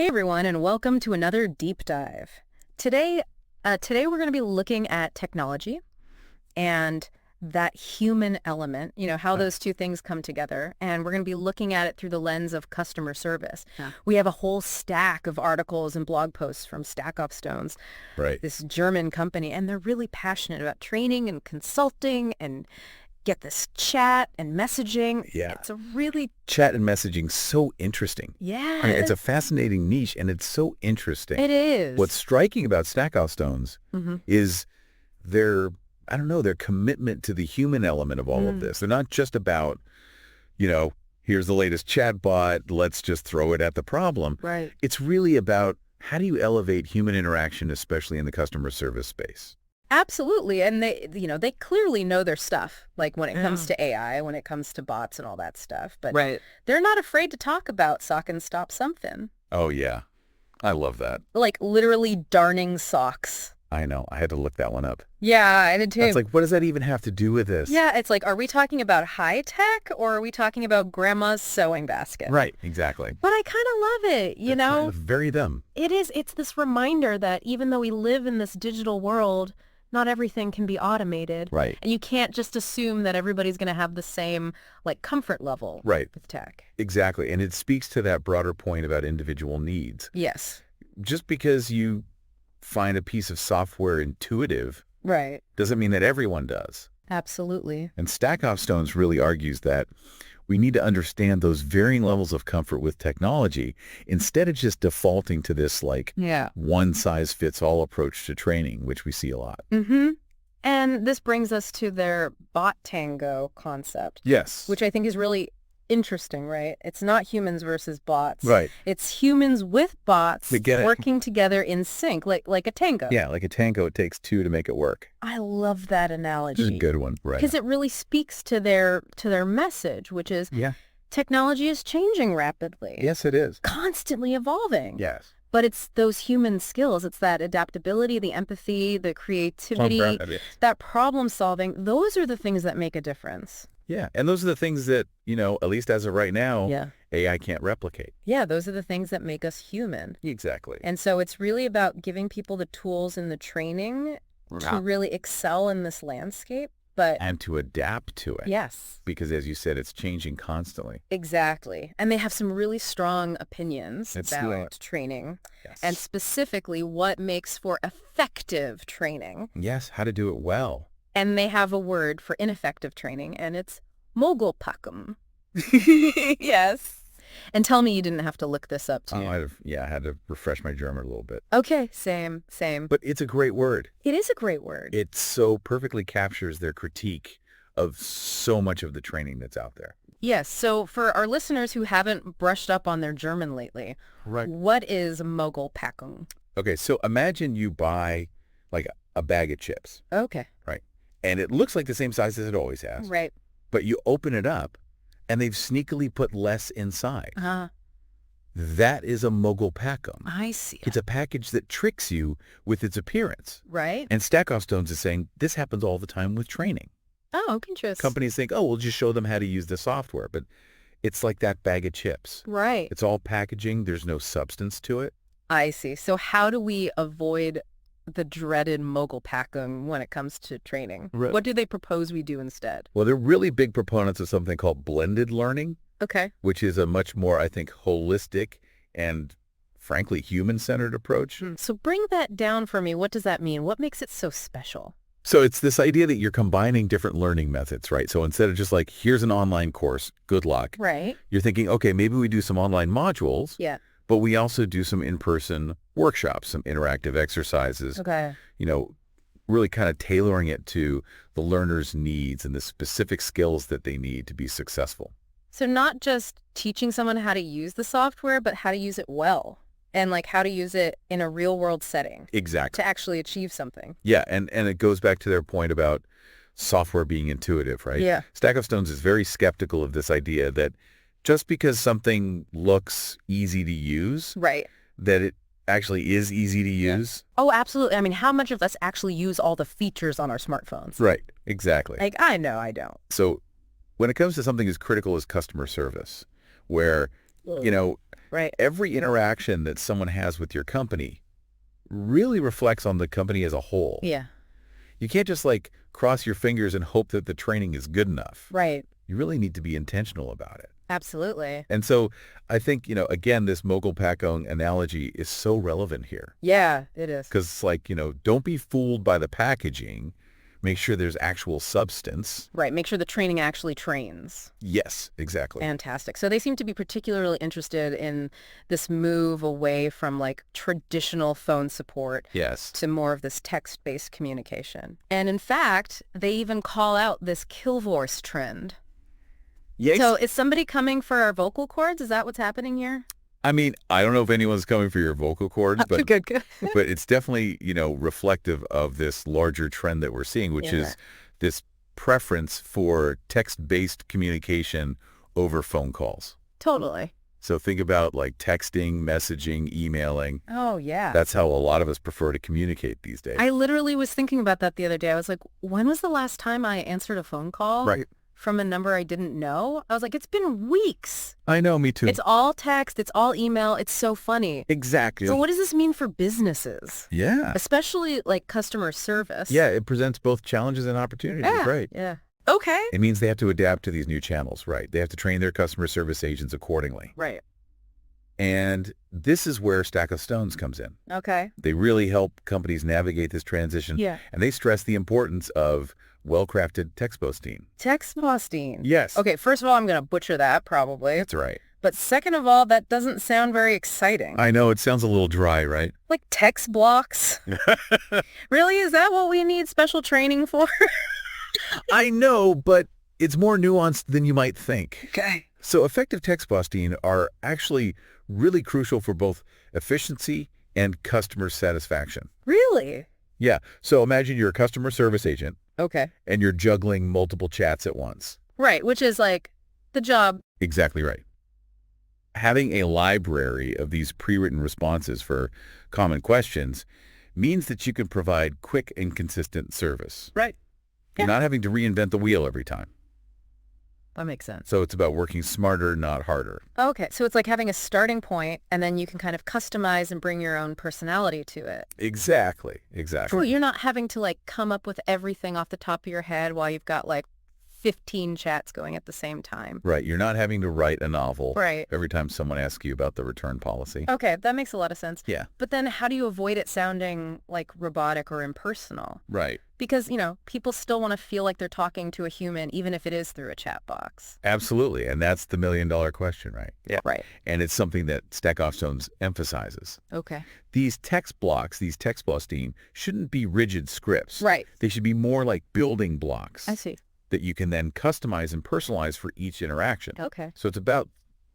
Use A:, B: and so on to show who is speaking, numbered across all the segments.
A: Hey everyone, and welcome to another deep dive. Today we're going to be looking at technology and that human element, how those two things come together. And we're going to be looking at it through the lens of customer service.
B: Yeah.
A: We have a whole stack of articles and blog posts from StackofStones,
B: Right.
A: this German company, and they're really passionate about training and consulting and get this chat and messaging.
B: Yeah.
A: It's a really...
B: Chat and messaging, so interesting.
A: Yeah.
B: I mean, it's a fascinating niche, and it's so interesting.
A: It is.
B: What's striking about StackofStones is their commitment to the human element of all of this. They're not just about, here's the latest chatbot, let's just throw it at the problem.
A: Right.
B: It's really about how do you elevate human interaction, especially in the customer service space.
A: Absolutely. And they clearly know their stuff, like when it comes to AI, when it comes to bots and all that stuff. But they're not afraid to talk about Sokkenstopf something.
B: Oh, yeah. I love that.
A: Like literally darning socks.
B: I know. I had to look that one up.
A: Yeah, I did too.
B: It's like, what does that even have to do with this?
A: Yeah, it's like, are we talking about high tech or are we talking about grandma's sewing basket?
B: Right, exactly.
A: But I kind of love it, you know?
B: Kind of very them.
A: It is. It's this reminder that even though we live in this digital world, not everything can be automated.
B: Right.
A: And you can't just assume that everybody's going to have the same comfort level with tech.
B: Exactly. And it speaks to that broader point about individual needs.
A: Yes.
B: Just because you find a piece of software intuitive doesn't mean that everyone does.
A: Absolutely.
B: And StackofStones really argues that we need to understand those varying levels of comfort with technology instead of just defaulting to this one-size-fits-all approach to training, which we see a lot.
A: And this brings us to their bot tango concept.
B: Yes.
A: Which I think is really interesting, right? It's not humans versus bots.
B: Right.
A: It's humans with bots
B: it.
A: working together in sync, like a tango.
B: Yeah, like a tango, it takes two to make it work.
A: I love that analogy.
B: This is a good one, right?
A: Because it really speaks to their message, which is technology is changing rapidly.
B: Yes, it is.
A: Constantly evolving.
B: Yes.
A: But it's those human skills. It's that adaptability, the empathy, the creativity, that problem solving. Those are the things that make a difference.
B: Yeah. And those are the things that, at least as of right now, AI can't replicate.
A: Yeah. Those are the things that make us human.
B: Exactly.
A: And so it's really about giving people the tools and the training to really excel in this landscape.
B: And to adapt to it.
A: Yes.
B: Because as you said, it's changing constantly.
A: Exactly. And they have some really strong opinions about training and specifically what makes for effective training.
B: Yes, how to do it well.
A: And they have a word for ineffective training, and it's Mogulpakkung. Yes. And tell me you didn't have to look this up, too.
B: I had to refresh my German a little bit.
A: Okay, same.
B: But it's a great word.
A: It is a great word.
B: It so perfectly captures their critique of so much of the training that's out there.
A: Yes. So for our listeners who haven't brushed up on their German lately, what is Mogulpakkung?
B: Okay, so imagine you buy like a bag of chips.
A: Okay.
B: Right. And it looks like the same size as it always has.
A: Right.
B: But you open it up, and they've sneakily put less inside. That is a Mogulpakkung.
A: I see.
B: It's a package that tricks you with its appearance.
A: Right.
B: And StackofStones is saying this happens all the time with training.
A: Oh, interesting.
B: Companies think, we'll just show them how to use the software. But it's like that bag of chips.
A: Right.
B: It's all packaging. There's no substance to it.
A: I see. So how do we avoid the dreaded Mogulpakkung when it comes to training?
B: Right.
A: What do they propose we do instead?
B: Well, they're really big proponents of something called blended learning.
A: Okay.
B: Which is a much more, I think, holistic and, frankly, human-centered approach.
A: So bring that down for me. What does that mean? What makes it so special?
B: So it's this idea that you're combining different learning methods, right? So instead of just like, here's an online course, good luck.
A: Right.
B: You're thinking, okay, maybe we do some online modules.
A: Yeah.
B: But we also do some in-person workshops, some interactive exercises.
A: Okay.
B: Really kind of tailoring it to the learner's needs and the specific skills that they need to be successful.
A: So not just teaching someone how to use the software, but how to use it well and how to use it in a real-world setting.
B: Exactly.
A: To actually achieve something.
B: Yeah, and it goes back to their point about software being intuitive, right?
A: Yeah.
B: StackofStones is very skeptical of this idea that just because something looks easy to use, that it actually is easy to use.
A: Oh, absolutely. I mean, how much of us actually use all the features on our smartphones?
B: Right, exactly.
A: I know I don't.
B: So when it comes to something as critical as customer service, where
A: Right.
B: every interaction that someone has with your company really reflects on the company as a whole.
A: Yeah.
B: You can't just cross your fingers and hope that the training is good enough.
A: Right.
B: You really need to be intentional about it.
A: Absolutely.
B: And so I think, again, this Mogulpakkung analogy is so relevant here.
A: Yeah, it is.
B: Because it's don't be fooled by the packaging. Make sure there's actual substance.
A: Right. Make sure the training actually trains.
B: Yes, exactly.
A: Fantastic. So they seem to be particularly interested in this move away from traditional phone support
B: Yes.
A: to more of this text-based communication. And in fact, they even call out this kill voice trend.
B: Yes.
A: So is somebody coming for our vocal cords? Is that what's happening here?
B: I mean, I don't know if anyone's coming for your vocal cords, but
A: Good.
B: but it's definitely, reflective of this larger trend that we're seeing, which is this preference for text-based communication over phone calls.
A: Totally.
B: So think about texting, messaging, emailing.
A: Oh, yeah.
B: That's how a lot of us prefer to communicate these days.
A: I literally was thinking about that the other day. I was like, when was the last time I answered a phone call?
B: Right.
A: From a number I didn't know? I was like, it's been weeks.
B: I know, me too.
A: It's all text. It's all email. It's so funny.
B: Exactly.
A: So what does this mean for businesses?
B: Yeah.
A: Especially customer service.
B: Yeah, it presents both challenges and opportunities, right?
A: Yeah. Okay.
B: It means they have to adapt to these new channels, right? They have to train their customer service agents accordingly.
A: Right.
B: And this is where StackofStones comes in.
A: Okay.
B: They really help companies navigate this transition.
A: Yeah.
B: And they stress the importance of well-crafted text posting.
A: Text posting.
B: Yes.
A: Okay, first of all, I'm going to butcher that probably.
B: That's right.
A: But second of all, that doesn't sound very exciting.
B: I know, it sounds a little dry, right?
A: Like text blocks? Really? Is that what we need special training for?
B: I know, but it's more nuanced than you might think.
A: Okay.
B: So effective text posting are actually really crucial for both efficiency and customer satisfaction.
A: Really?
B: Yeah. So imagine you're a customer service agent
A: Okay.
B: and you're juggling multiple chats at once.
A: Right, which is the job.
B: Exactly right. Having a library of these pre-written responses for common questions means that you can provide quick and consistent service.
A: Right.
B: You're
A: Yeah.
B: not having to reinvent the wheel every time.
A: That makes sense.
B: So it's about working smarter, not harder.
A: Okay, so it's like having a starting point, and then you can kind of customize and bring your own personality to it.
B: Exactly.
A: So you're not having to come up with everything off the top of your head while you've got 15 chats going at the same time.
B: Right. You're not having to write a novel
A: Right.
B: every time someone asks you about the return policy.
A: Okay, that makes a lot of sense.
B: Yeah.
A: But then how do you avoid it sounding robotic or impersonal?
B: Right.
A: Because, people still want to feel like they're talking to a human, even if it is through a chat box.
B: Absolutely. And that's the million-dollar question, right? Yeah.
A: Right.
B: And it's something that StackofStones emphasizes.
A: Okay.
B: These text blocks, these text posting, shouldn't be rigid scripts.
A: Right.
B: They should be more like building blocks
A: I see.
B: that you can then customize and personalize for each interaction.
A: Okay.
B: So it's about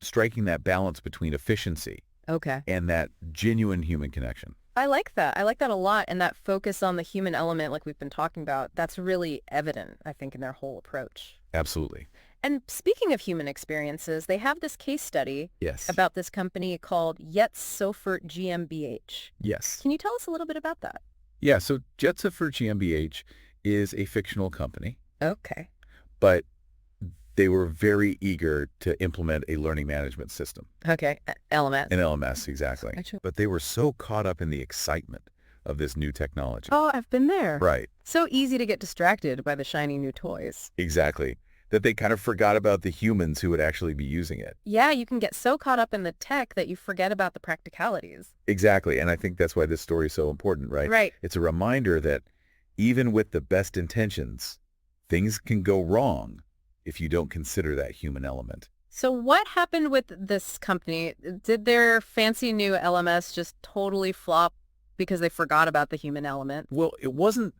B: striking that balance between efficiency
A: Okay.
B: and that genuine human connection.
A: I like that. I like that a lot. And that focus on the human element, like we've been talking about, that's really evident, I think, in their whole approach.
B: Absolutely.
A: And speaking of human experiences, they have this case study
B: Yes.
A: about this company called Sofort GmbH.
B: Yes.
A: Can you tell us a little bit about that?
B: Yeah, so Jetzifer GmbH is a fictional company,
A: Okay.
B: but they were very eager to implement a learning management system.
A: Okay. LMS.
B: An LMS, exactly.
A: Actually-
B: But they were so caught up in the excitement of this new technology.
A: Oh, I've been there.
B: Right,
A: So easy to get distracted by the shiny new toys.
B: exactly. That they kind of forgot about the humans who would actually be using it.
A: Yeah, you can get so caught up in the tech that you forget about the practicalities.
B: Exactly, and I think that's why this story is so important, right?
A: Right.
B: It's a reminder that even with the best intentions, things can go wrong if you don't consider that human element.
A: So what happened with this company? Did their fancy new LMS just totally flop because they forgot about the human element?
B: Well, it wasn't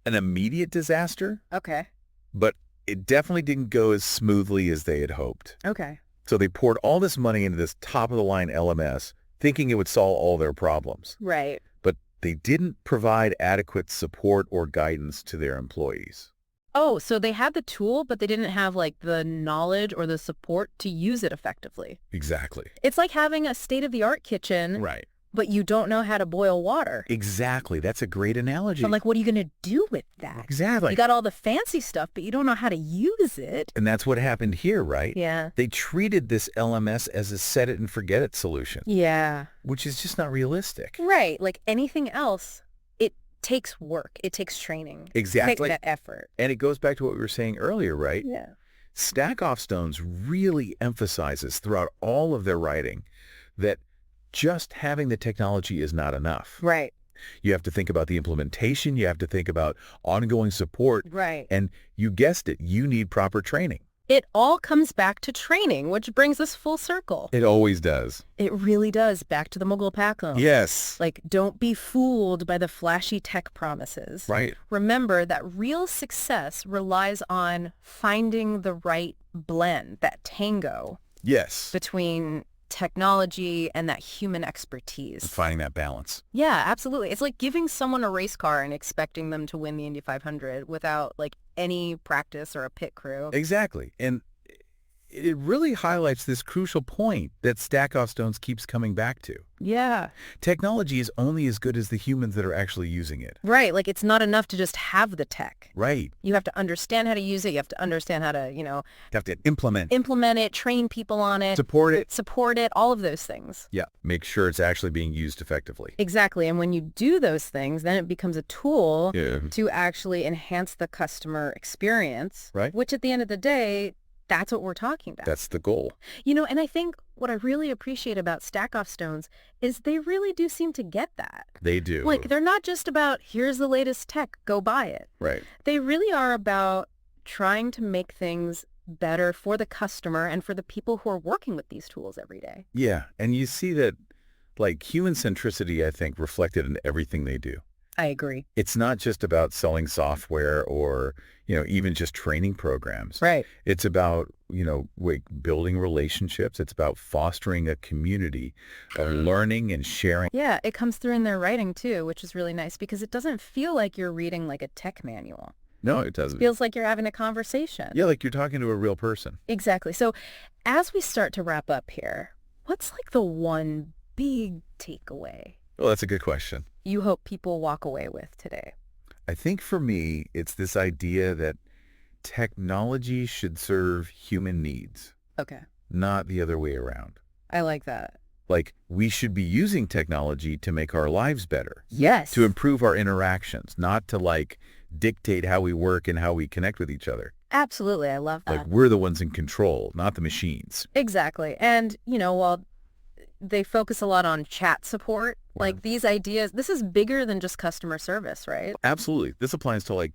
B: an immediate disaster,
A: Okay.
B: but it definitely didn't go as smoothly as they had hoped.
A: Okay.
B: So they poured all this money into this top-of-the-line LMS, thinking it would solve all their problems.
A: Right.
B: But they didn't provide adequate support or guidance to their employees.
A: Oh, so they had the tool, but they didn't have the knowledge or the support to use it effectively.
B: Exactly.
A: It's like having a state-of-the-art kitchen,
B: Right.
A: but you don't know how to boil water.
B: Exactly. That's a great analogy.
A: I'm like, what are you going to do with that?
B: Exactly.
A: You got all the fancy stuff, but you don't know how to use it.
B: And that's what happened here, right?
A: Yeah.
B: They treated this LMS as a set it and forget it solution.
A: Yeah.
B: Which is just not realistic.
A: Right. Like anything else, it takes work. It takes training.
B: Exactly.
A: It takes that effort.
B: And it goes back to what we were saying earlier, right?
A: Yeah.
B: StackofStones really emphasizes throughout all of their writing that just having the technology is not enough.
A: Right.
B: You have to think about the implementation. You have to think about ongoing support.
A: Right.
B: And you guessed it, you need proper training.
A: It all comes back to training, which brings us full circle.
B: It always does.
A: It really does. Back to the Mogulpakkung.
B: Yes.
A: Like, don't be fooled by the flashy tech promises.
B: Right.
A: Remember that real success relies on finding the right blend, that tango
B: Yes.
A: between technology and that human expertise.
B: Finding that balance.
A: Yeah, absolutely. It's like giving someone a race car and expecting them to win the Indy 500 without like any practice or a pit crew.
B: Exactly. And it really highlights this crucial point that StackofStones keeps coming back to.
A: Yeah.
B: Technology is only as good as the humans that are actually using it.
A: Right. Like it's not enough to just have the tech.
B: Right.
A: You have to understand how to use it. You have to understand how to,
B: You have to implement
A: it, train people on it,
B: support it,
A: all of those things.
B: Yeah. Make sure it's actually being used effectively.
A: Exactly. And when you do those things, then it becomes a tool
B: Yeah.
A: to actually enhance the customer experience,
B: Right.
A: which at the end of the day, that's what we're talking about.
B: That's the goal.
A: And I think what I really appreciate about StackofStones is they really do seem to get that.
B: They do.
A: Like, they're not just about, here's the latest tech, go buy it.
B: Right.
A: They really are about trying to make things better for the customer and for the people who are working with these tools every day.
B: Yeah. And you see that, like, human centricity, I think, reflected in everything they do.
A: I agree.
B: It's not just about selling software or, even just training programs.
A: Right.
B: It's about, building relationships. It's about fostering a community of learning and sharing.
A: Yeah, it comes through in their writing too, which is really nice because it doesn't feel like you're reading like a tech manual.
B: No, it doesn't.
A: It feels like you're having a conversation.
B: Yeah, like you're talking to a real person.
A: Exactly. So as we start to wrap up here, what's like the one big takeaway
B: Well, that's a good question.
A: you hope people walk away with today?
B: I think for me, it's this idea that technology should serve human needs,
A: Okay.
B: not the other way around.
A: I like that.
B: Like, we should be using technology to make our lives better,
A: Yes.
B: to improve our interactions, not to, dictate how we work and how we connect with each other.
A: Absolutely. I love that.
B: Like, we're the ones in control, not the machines.
A: Exactly. And, while they focus a lot on chat support, like these ideas, this is bigger than just customer service, right?
B: Absolutely. This applies to,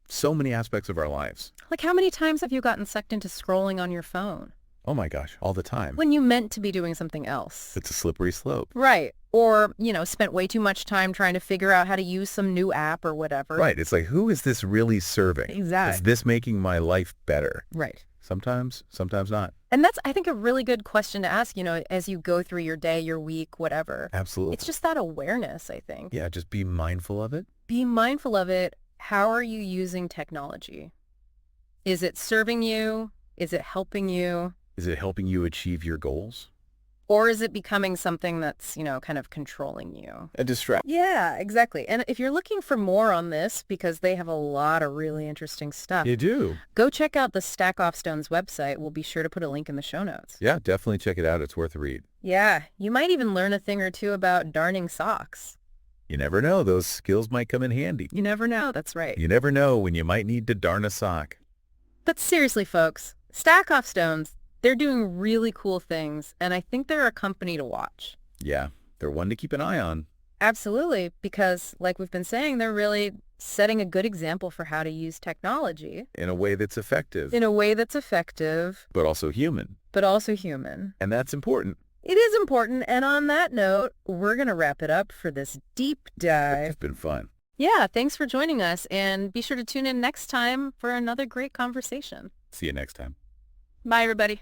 B: so many aspects of our lives.
A: Like how many times have you gotten sucked into scrolling on your phone
B: Oh my gosh, all the time.
A: when you meant to be doing something else?
B: It's a slippery slope.
A: Right. Or, spent way too much time trying to figure out how to use some new app or whatever.
B: Right. It's like, who is this really serving?
A: Exactly.
B: Is this making my life better?
A: Right.
B: Sometimes, sometimes not.
A: And that's, I think, a really good question to ask, as you go through your day, your week, whatever.
B: Absolutely.
A: It's just that awareness, I think.
B: Yeah, just be mindful of it.
A: Be mindful of it. How are you using technology? Is it serving you? Is it helping you?
B: Is it helping you achieve your goals?
A: Or is it becoming something that's, kind of controlling you?
B: A distract.
A: Yeah, exactly. And if you're looking for more on this, because they have a lot of really interesting stuff,
B: You do.
A: go check out the StackofStones website. We'll be sure to put a link in the show notes.
B: Yeah, definitely check it out. It's worth a read.
A: Yeah, you might even learn a thing or two about darning socks.
B: You never know. Those skills might come in handy.
A: You never know. That's right.
B: You never know when you might need to darn a sock.
A: But seriously, folks, StackofStones, they're doing really cool things, and I think they're a company to watch.
B: Yeah, they're one to keep an eye on.
A: Absolutely, because like we've been saying, they're really setting a good example for how to use technology
B: In a way that's effective,
A: in a way that's effective,
B: but also human.
A: but also human.
B: And that's important.
A: It is important, and on that note, we're going to wrap it up for this deep dive.
B: It's been fun.
A: Yeah, thanks for joining us, and be sure to tune in next time for another great conversation.
B: See you next time.
A: Bye, everybody.